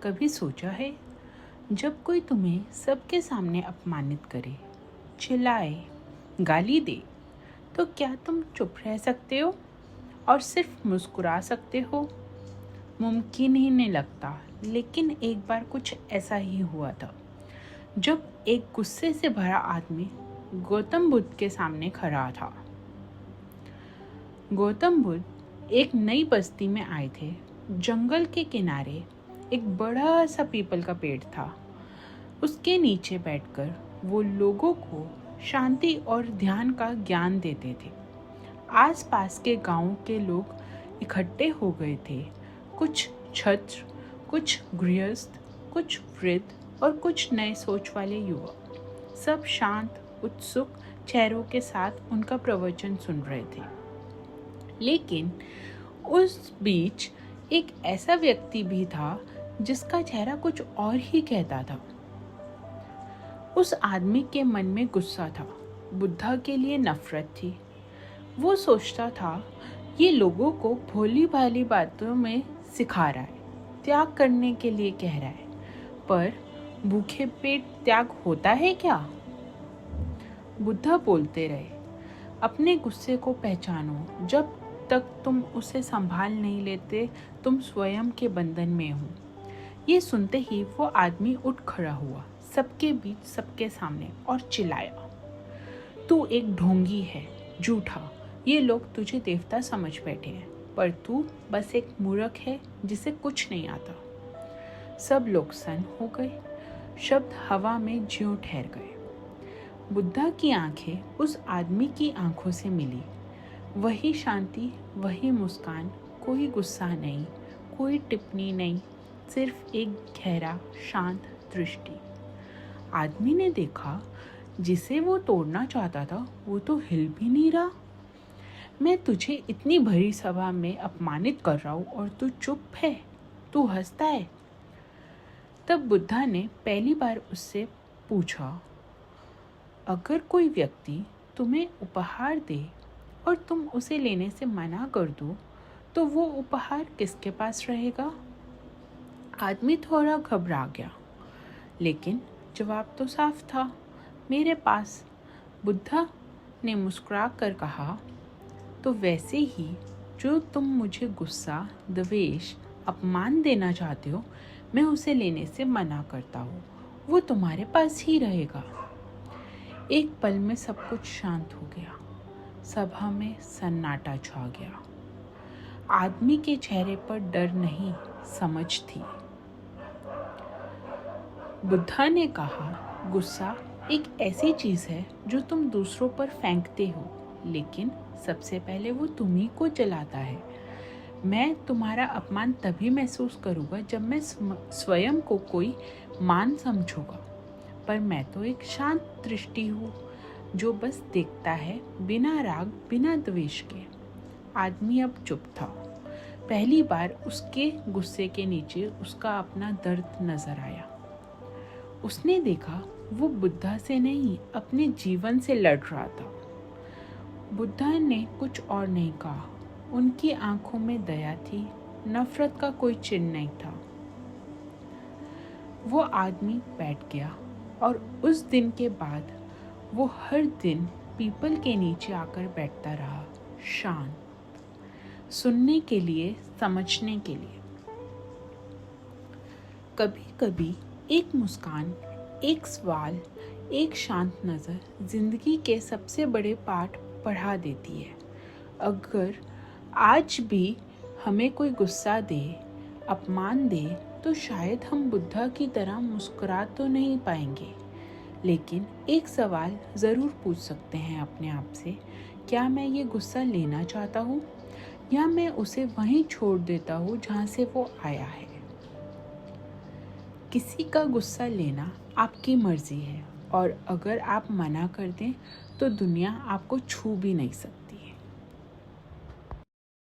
कभी सोचा है, जब कोई तुम्हें सबके सामने अपमानित करे, चिल्लाए, गाली दे, तो क्या तुम चुप रह सकते हो और सिर्फ मुस्कुरा सकते हो? मुमकिन ही नहीं लगता, लेकिन एक बार कुछ ऐसा ही हुआ था, जब एक गुस्से से भरा आदमी गौतम बुद्ध के सामने खड़ा था। गौतम बुद्ध एक नई बस्ती में आए थे। जंगल के किनारे एक बड़ा सा पीपल का पेड़ था। उसके नीचे बैठकर वो लोगों को शांति और ध्यान का ज्ञान देते थे। आसपास के गांव के लोग इकट्ठे हो गए थे। कुछ छात्र, कुछ गृहस्थ, कुछ वृद्ध और कुछ नए सोच वाले युवा। सब शांत, उत्सुक चेहरों के साथ उनका प्रवचन सुन रहे थे। लेकिन उस बीच एक ऐसा व्यक्ति भी था जिसका चेहरा कुछ और ही कहता था। उस आदमी के मन में गुस्सा था, बुद्धा के लिए नफरत थी। वो सोचता था, ये लोगों को भोली भाली बातों में सिखा रहा है, त्याग करने के लिए कह रहा है, पर भूखे पेट त्याग होता है क्या? बुद्धा बोलते रहे, अपने गुस्से को पहचानो। जब तक तुम उसे संभाल नहीं लेते, तुम स्वयं के बंधन में हो। ये सुनते ही वो आदमी उठ खड़ा हुआ, सबके बीच, सबके सामने, और चिल्लाया, तू एक ढोंगी है, झूठा। ये लोग तुझे देवता समझ बैठे हैं, पर तू बस एक मूर्ख है जिसे कुछ नहीं आता। सब लोग सन्न हो गए। शब्द हवा में ज्यों ठहर गए। बुद्धा की आंखें उस आदमी की आंखों से मिली। वही शांति, वही मुस्कान, कोई गुस्सा नहीं, कोई टिप्पणी नहीं, सिर्फ एक गहरा शांत दृष्टि। आदमी ने देखा, जिसे वो तोड़ना चाहता था वो तो हिल भी नहीं रहा। मैं तुझे इतनी भरी सभा में अपमानित कर रहा हूँ और तू चुप है, तू हंसता है। तब बुद्धा ने पहली बार उससे पूछा, अगर कोई व्यक्ति तुम्हें उपहार दे और तुम उसे लेने से मना कर दो, तो वो उपहार किसके पास रहेगा? आदमी थोड़ा घबरा गया, लेकिन जवाब तो साफ था, मेरे पास। बुद्धा ने मुस्कुरा कर कहा, तो वैसे ही जो तुम मुझे गुस्सा, द्वेष, अपमान देना चाहते हो, मैं उसे लेने से मना करता हूँ। वो तुम्हारे पास ही रहेगा। एक पल में सब कुछ शांत हो गया। सभा में सन्नाटा छा गया। आदमी के चेहरे पर डर नहीं, समझ थी। बुद्धा ने कहा, गुस्सा एक ऐसी चीज है जो तुम दूसरों पर फेंकते हो, लेकिन सबसे पहले वो तुम्ही को जलाता है। मैं तुम्हारा अपमान तभी महसूस करूँगा जब मैं स्वयं को कोई मान समझूंगा, पर मैं तो एक शांत दृष्टि हूँ जो बस देखता है, बिना राग, बिना द्वेष के। आदमी अब चुप था। पहली बार उसके गुस्से के नीचे उसका अपना दर्द नजर आया। उसने देखा, वो बुद्धा से नहीं, अपने जीवन से लड़ रहा था। बुद्धा ने कुछ और नहीं कहा। उनकी आंखों में दया थी, नफरत का कोई चिन्ह नहीं था। वो आदमी बैठ गया और उस दिन के बाद वो हर दिन पीपल के नीचे आकर बैठता रहा, शांत, सुनने के लिए, समझने के लिए। कभी कभी एक मुस्कान, एक सवाल, एक शांत नज़र जिंदगी के सबसे बड़े पाठ पढ़ा देती है। अगर आज भी हमें कोई गुस्सा दे, अपमान दे, तो शायद हम बुद्धा की तरह मुस्कुरा तो नहीं पाएंगे, लेकिन एक सवाल ज़रूर पूछ सकते हैं अपने आप से, क्या मैं ये गुस्सा लेना चाहता हूँ या मैं उसे वहीं छोड़ देता हूँ जहाँ से वो आया है। किसी का गुस्सा लेना आपकी मर्जी है, और अगर आप मना कर दें तो दुनिया आपको छू भी नहीं सकती।